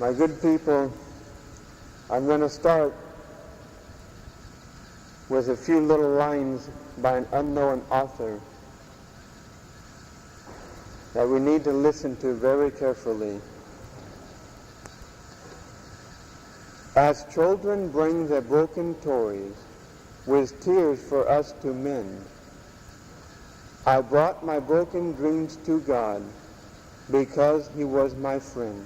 My good people, I'm going to start with a few little lines by an unknown author that we need to listen to very carefully. As children bring their broken toys with tears for us to mend, I brought my broken dreams to God because He was my friend.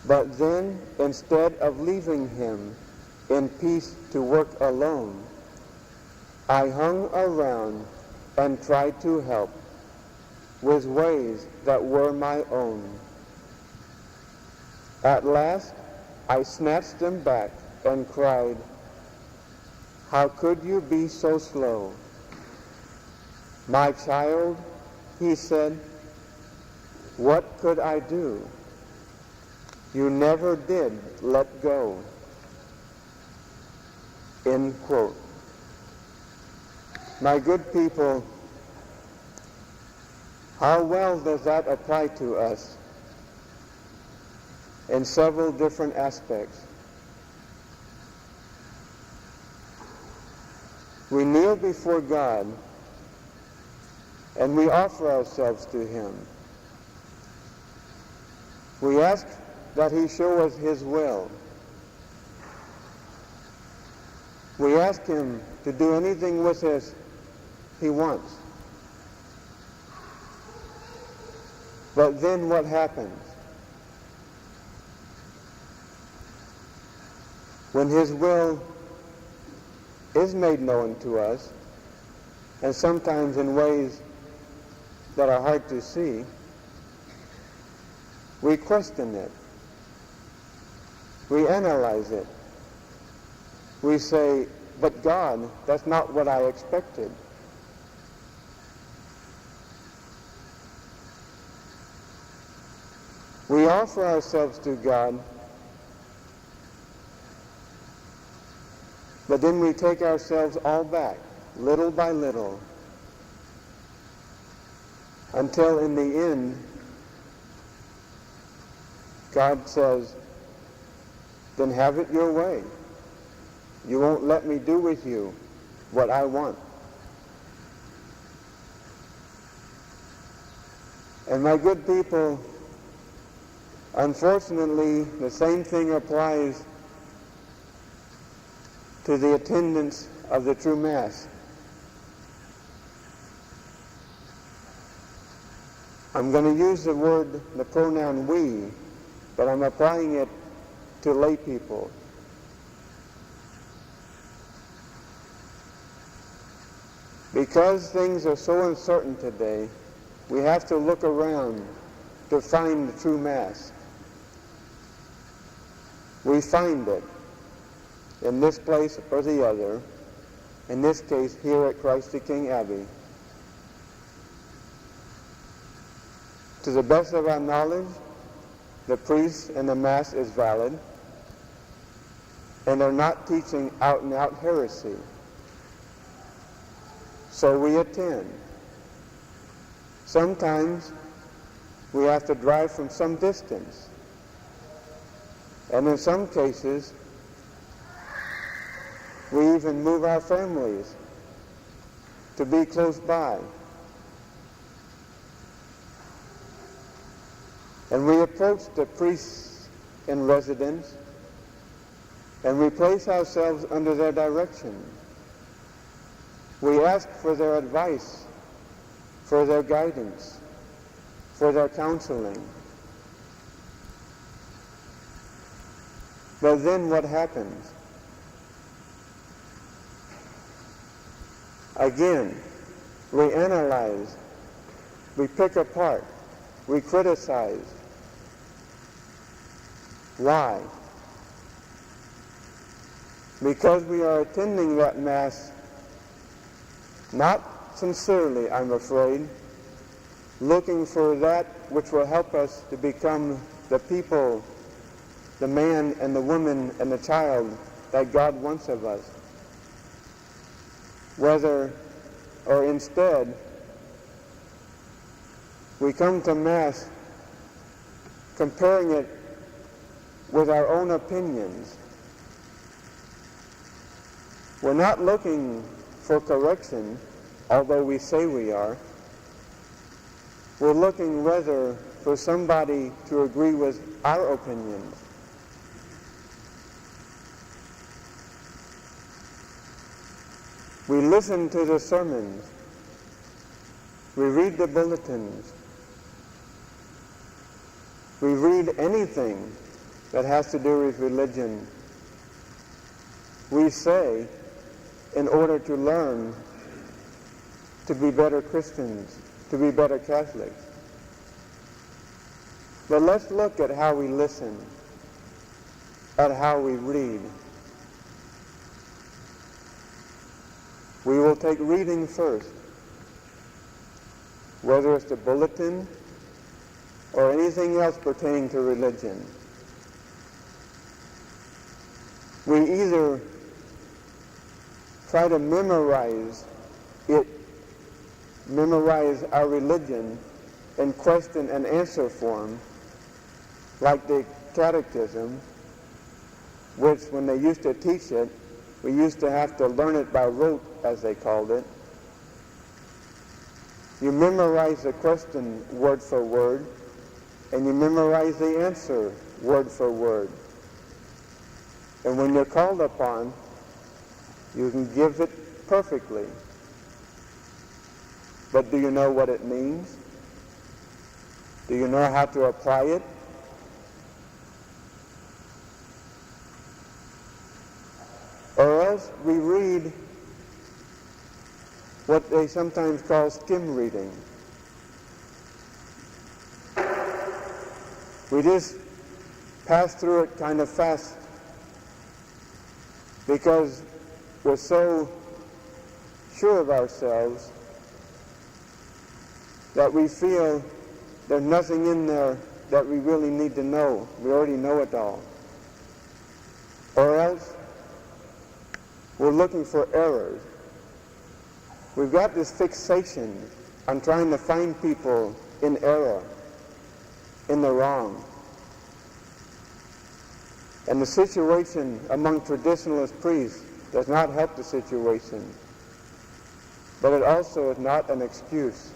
But then, instead of leaving Him in peace to work alone, I hung around and tried to help with ways that were my own. At last, I snatched them back and cried, "How could you be so slow?" "My child," He said, "what could I do? You never did let go." End quote. My good people, how well does that apply to us in several different aspects? We kneel before God and we offer ourselves to Him. We ask that He show us His will. We ask Him to do anything with us He wants. But then what happens? When His will is made known to us, and sometimes in ways that are hard to see, we question it. We analyze it. We say, "But God, that's not what I expected." We offer ourselves to God, but then we take ourselves all back, little by little, until in the end, God says, "Then have it your way. You won't let me do with you what I want." And my good people, unfortunately, the same thing applies to the attendance of the true Mass. I'm going to use the pronoun we, but I'm applying it to lay people. Because things are so uncertain today, we have to look around to find the true Mass. We find it in this place or the other, in this case here at Christ the King Abbey. To the best of our knowledge, the priest and the Mass is valid, and they're not teaching out-and-out heresy. So we attend. Sometimes we have to drive from some distance, and in some cases, we even move our families to be close by. And we approach the priests in residence and we place ourselves under their direction. We ask for their advice, for their guidance, for their counseling. But then what happens? Again, we analyze, we pick apart, we criticize. Why? Because we are attending that Mass not sincerely, I'm afraid, looking for that which will help us to become the people, the man and the woman and the child that God wants of us. Whether or instead we come to Mass comparing it with our own opinions. We're not looking for correction, although we say we are. We're looking rather for somebody to agree with our opinions. We listen to the sermons. We read the bulletins. We read anything that has to do with religion. We say, in order to learn to be better Christians, to be better Catholics. But let's look at how we listen, at how we read. We will take reading first, whether it's the bulletin or anything else pertaining to religion. We either try to memorize our religion in question and answer form, like the catechism, which when they used to teach it, we used to have to learn it by rote, as they called it. You memorize the question word for word, and you memorize the answer word for word. And when you're called upon, you can give it perfectly. But do you know what it means? Do you know how to apply it? Or else we read what they sometimes call skim reading. We just pass through it kind of fast because we're so sure of ourselves that we feel there's nothing in there that we really need to know. We already know it all. Or else we're looking for errors. We've got this fixation on trying to find people in error, in the wrong. And the situation among traditionalist priests does not help the situation, but it also is not an excuse.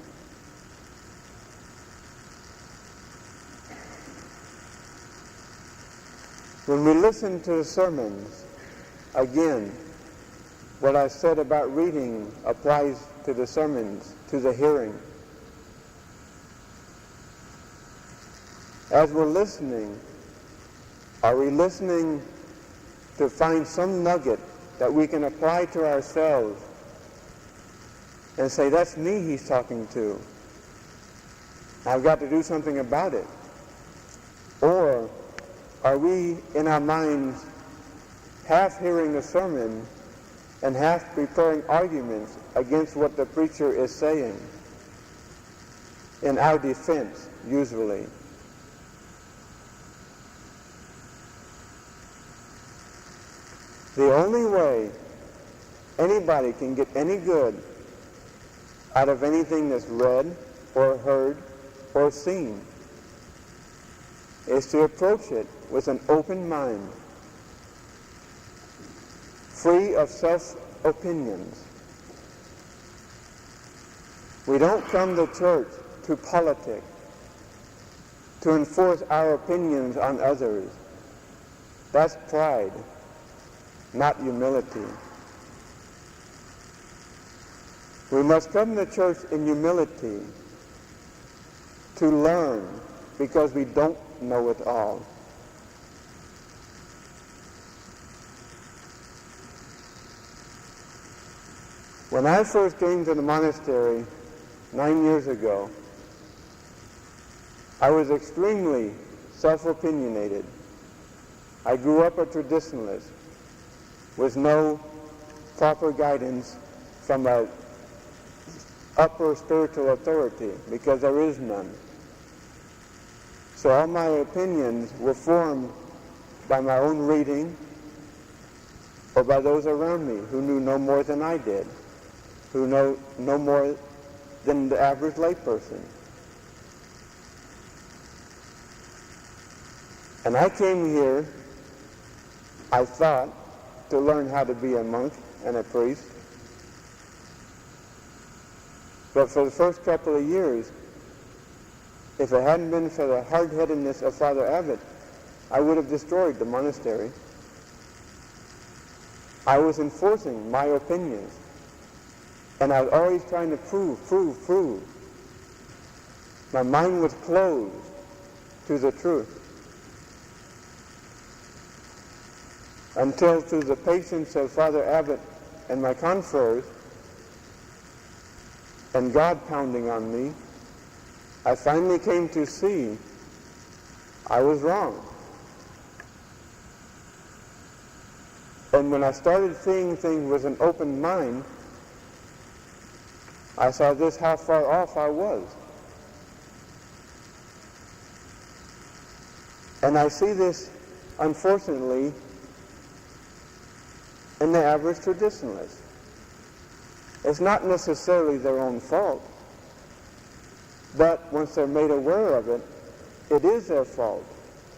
When we listen to the sermons, again, what I said about reading applies to the sermons, to the hearing. As we're listening, are we listening to find some nugget that we can apply to ourselves and say, that's me he's talking to. I've got to do something about it. Or are we in our minds half hearing the sermon and half preparing arguments against what the preacher is saying, in our defense, usually? The only way anybody can get any good out of anything that's read or heard or seen is to approach it with an open mind, free of self-opinions. We don't come to church to politic, to enforce our opinions on others. That's pride, not humility. We must come to church in humility to learn, because we don't know it all. When I first came to the monastery 9 years ago, I was extremely self-opinionated. I grew up a traditionalist with no proper guidance from an upper spiritual authority, because there is none. So all my opinions were formed by my own reading or by those around me who knew no more than I did, who know no more than the average layperson. And I came here, I thought, to learn how to be a monk and a priest. But for the first couple of years, if it hadn't been for the hard-headedness of Father Abbot, I would have destroyed the monastery. I was enforcing my opinions, and I was always trying to prove. My mind was closed to the truth. Until through the patience of Father Abbot and my confreres, and God pounding on me, I finally came to see I was wrong. And when I started seeing things with an open mind, I saw this how far off I was. And I see this, unfortunately, in the average traditionalist. It's not necessarily their own fault, but once they're made aware of it, it is their fault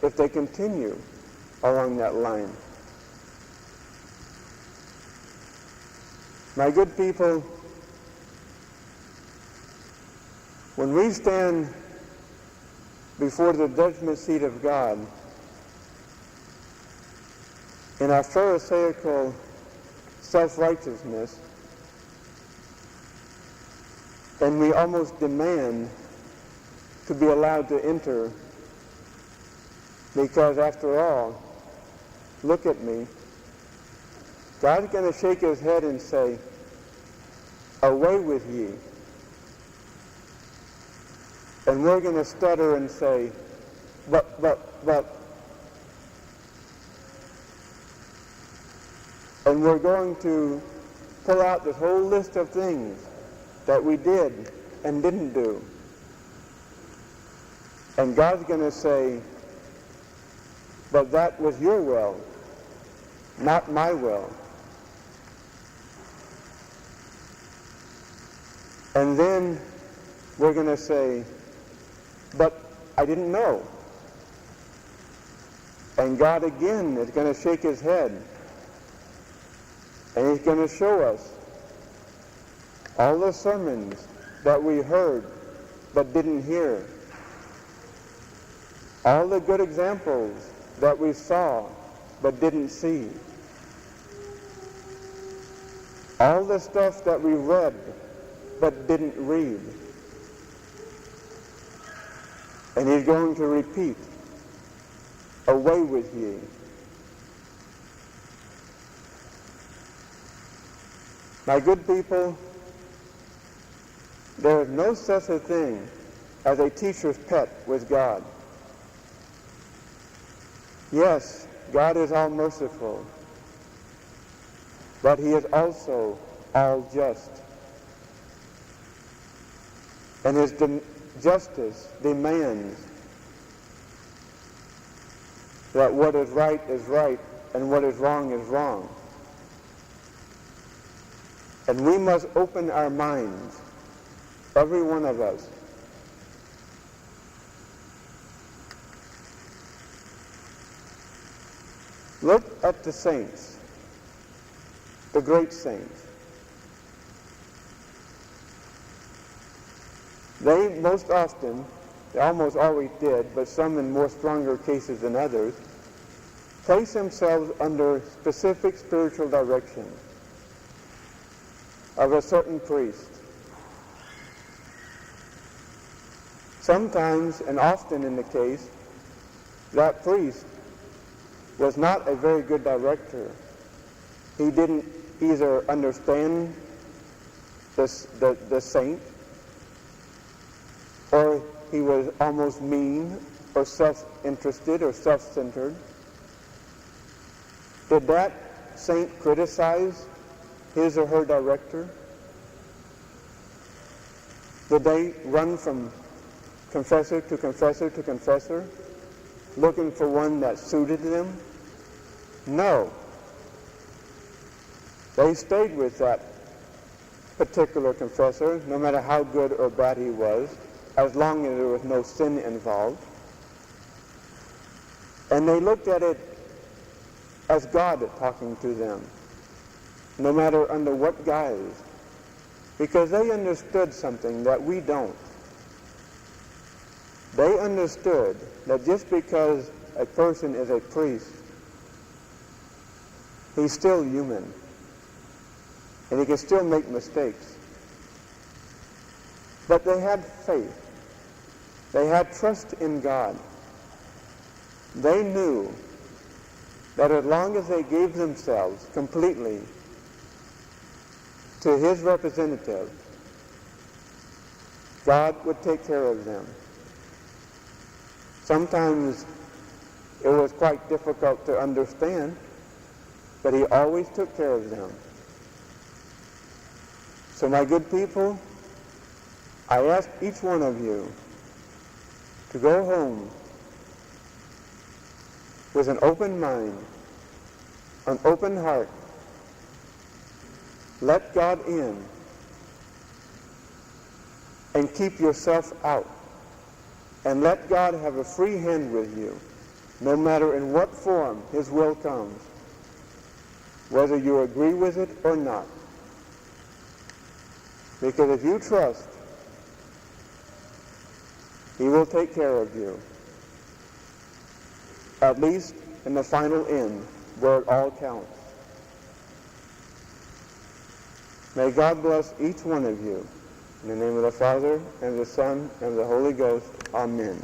if they continue along that line. My good people, when we stand before the judgment seat of God, in our pharisaical self-righteousness, and we almost demand to be allowed to enter, because after all, look at me, God's going to shake his head and say, away with ye. And we're going to stutter and say, but. And we're going to pull out this whole list of things that we did and didn't do. And God's going to say, but that was your will, not my will. And then we're going to say, but I didn't know. And God again is going to shake his head. And he's going to show us all the sermons that we heard but didn't hear. All the good examples that we saw but didn't see. All the stuff that we read but didn't read. And he's going to repeat, away with ye. My good people, there is no such a thing as a teacher's pet with God. Yes, God is all merciful, but he is also all just. And his justice demands that what is right and what is wrong. And we must open our minds, every one of us. Look at the saints, the great saints. They most often, they almost always did, but some in more stronger cases than others, place themselves under specific spiritual direction of a certain priest. Sometimes, and often in the case, that priest was not a very good director. He didn't either understand the saint, or he was almost mean, or self-interested, or self-centered. Did that saint criticize his or her director? Did they run from confessor to confessor to confessor, looking for one that suited them? No. They stayed with that particular confessor, no matter how good or bad he was, as long as there was no sin involved. And they looked at it as God talking to them, no matter under what guise, because they understood something that we don't. They understood that just because a person is a priest, he's still human, and he can still make mistakes. But they had faith. They had trust in God. They knew that as long as they gave themselves completely to his representative, God would take care of them. Sometimes it was quite difficult to understand, but he always took care of them. So my good people, I ask each one of you to go home with an open mind, an open heart. Let God in and keep yourself out. And let God have a free hand with you, no matter in what form his will comes, whether you agree with it or not. Because if you trust, he will take care of you, at least in the final end, where it all counts. May God bless each one of you. In the name of the Father, and the Son, and the Holy Ghost. Amen.